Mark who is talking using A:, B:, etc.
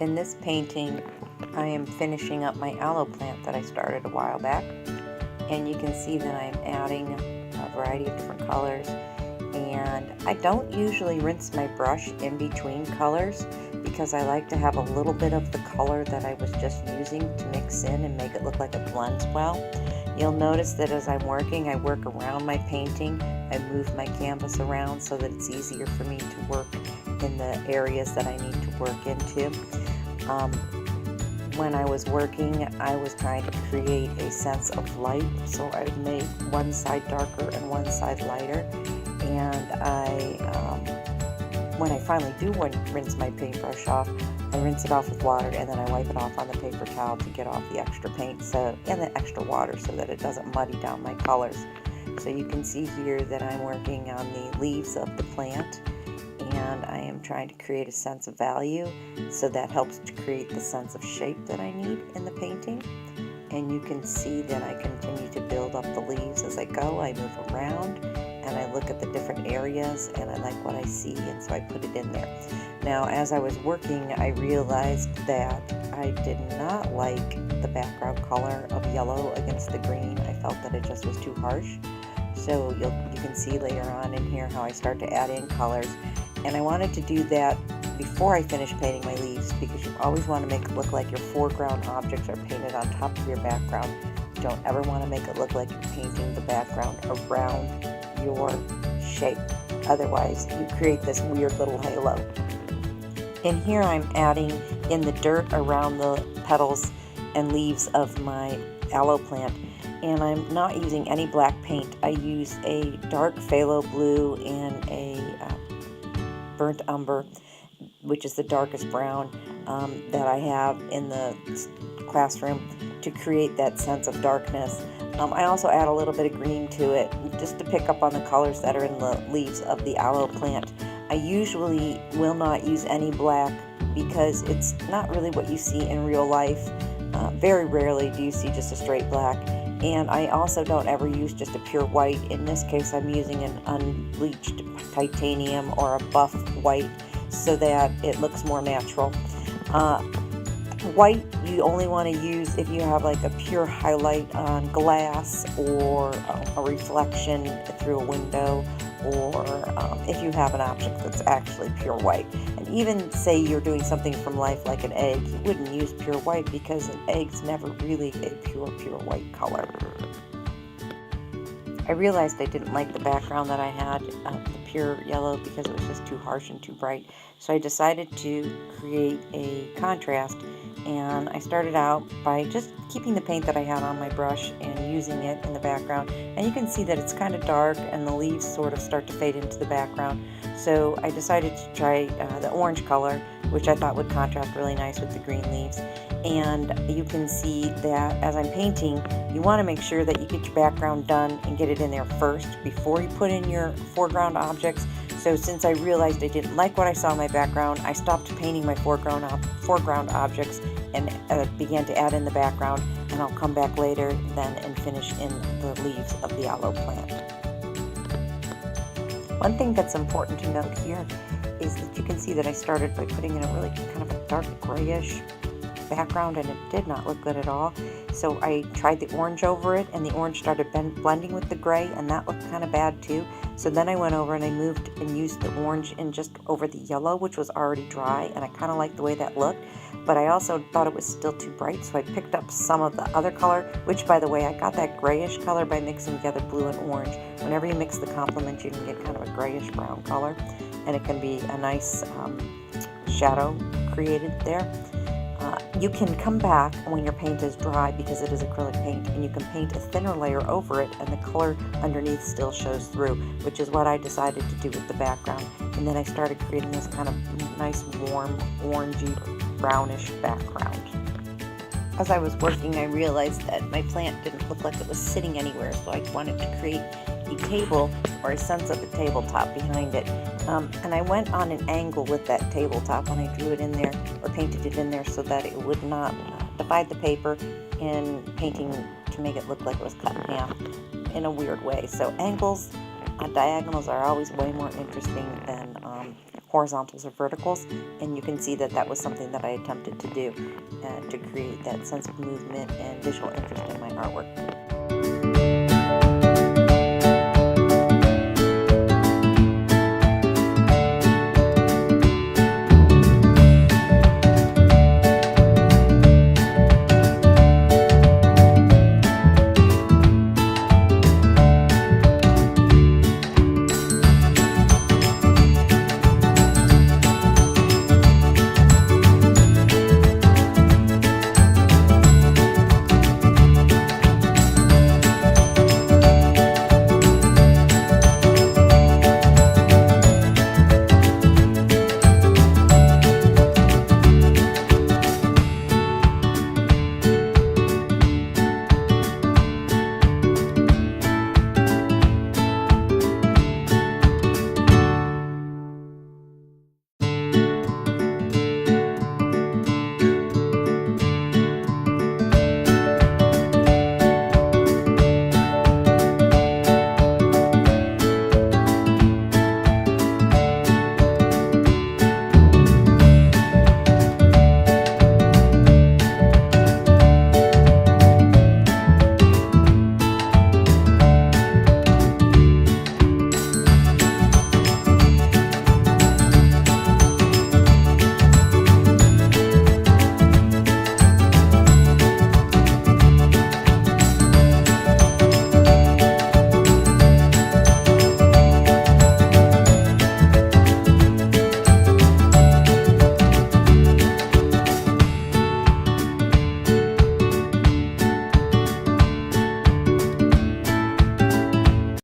A: In this painting, I am finishing up my aloe plant that I started a while back, and you can see that I'm adding a variety of different colors, and I don't usually rinse my brush in between colors because I like to have a little bit of the color that I was just using to mix in and make it look like it blends well. You'll notice that as I'm working, I work around my painting. I move my canvas around so that it's easier for me to work in the areas that I need to work into. When I was working, I was trying to create a sense of light, so I made one side darker and one side lighter. And when I finally do rinse my paintbrush off, I rinse it off with water and then I wipe it off on the paper towel to get off the extra paint and the extra water so that it doesn't muddy down my colors. So you can see here that I'm working on the leaves of the plant, and I am trying to create a sense of value, so that helps to create the sense of shape that I need in the painting. And you can see that I continue to build up the leaves as I go. I move around and I look at the different areas and I like what I see, and so I put it in there. Now, as I was working, I realized that I did not like the background color of yellow against the green. I felt that it just was too harsh. So you can see later on in here how I start to add in colors. And I wanted to do that before I finish painting my leaves, because you always want to make it look like your foreground objects are painted on top of your background. You don't ever want to make it look like you're painting the background around your shape. Otherwise, you create this weird little halo. In here, I'm adding in the dirt around the petals and leaves of my aloe plant. And I'm not using any black paint. I use a dark phthalo blue and a burnt umber, which is the darkest brown that I have in the classroom to create that sense of darkness. I also add a little bit of green to it just to pick up on the colors that are in the leaves of the aloe plant. I usually will not use any black because it's not really what you see in real life. Very rarely do you see just a straight black. And I also don't ever use just a pure white. In this case, I'm using an unbleached titanium or a buff white so that it looks more natural. White you only want to use if you have like a pure highlight on glass or a reflection through a window, or if you have an object that's actually pure white. And even say you're doing something from life like an egg, you wouldn't use pure white because an egg's never really a pure white color. I realized I didn't like the background that I had, the pure yellow, because it was just too harsh and too bright. So I decided to create a contrast, and I started out by just keeping the paint that I had on my brush and using it in the background. And you can see that it's kind of dark and the leaves sort of start to fade into the background. So I decided to try the orange color, which I thought would contrast really nice with the green leaves. And you can see that as I'm painting, you want to make sure that you get your background done and get it in there first before you put in your foreground objects. So since I realized I didn't like what I saw in my background, I stopped painting my foreground objects and began to add in the background, and I'll come back later then and finish in the leaves of the aloe plant. One thing that's important to note here is that you can see that I started by putting in a really kind of a dark grayish background, and it did not look good at all. So I tried the orange over it, and the orange started blending with the gray, and that looked kind of bad too. So then I went over and I moved and used the orange in just over the yellow, which was already dry, and I kind of liked the way that looked. But I also thought it was still too bright, so I picked up some of the other color, which, by the way, I got that grayish color by mixing together blue and orange. Whenever you mix the complements, you can get kind of a grayish brown color, and it can be a nice shadow created there. You can come back when your paint is dry, because it is acrylic paint, and you can paint a thinner layer over it and the color underneath still shows through, which is what I decided to do with the background. And then I started creating this kind of nice warm orangey brownish background. As I was working, I realized that my plant didn't look like it was sitting anywhere, so I wanted to create a table or a sense of a tabletop behind it. And I went on an angle with that tabletop when I drew it in there, or painted it in there, so that it would not divide the paper in painting to make it look like it was cut in half in a weird way. So angles on diagonals are always way more interesting than horizontals or verticals, and you can see that that was something that I attempted to do to create that sense of movement and visual interest in my artwork.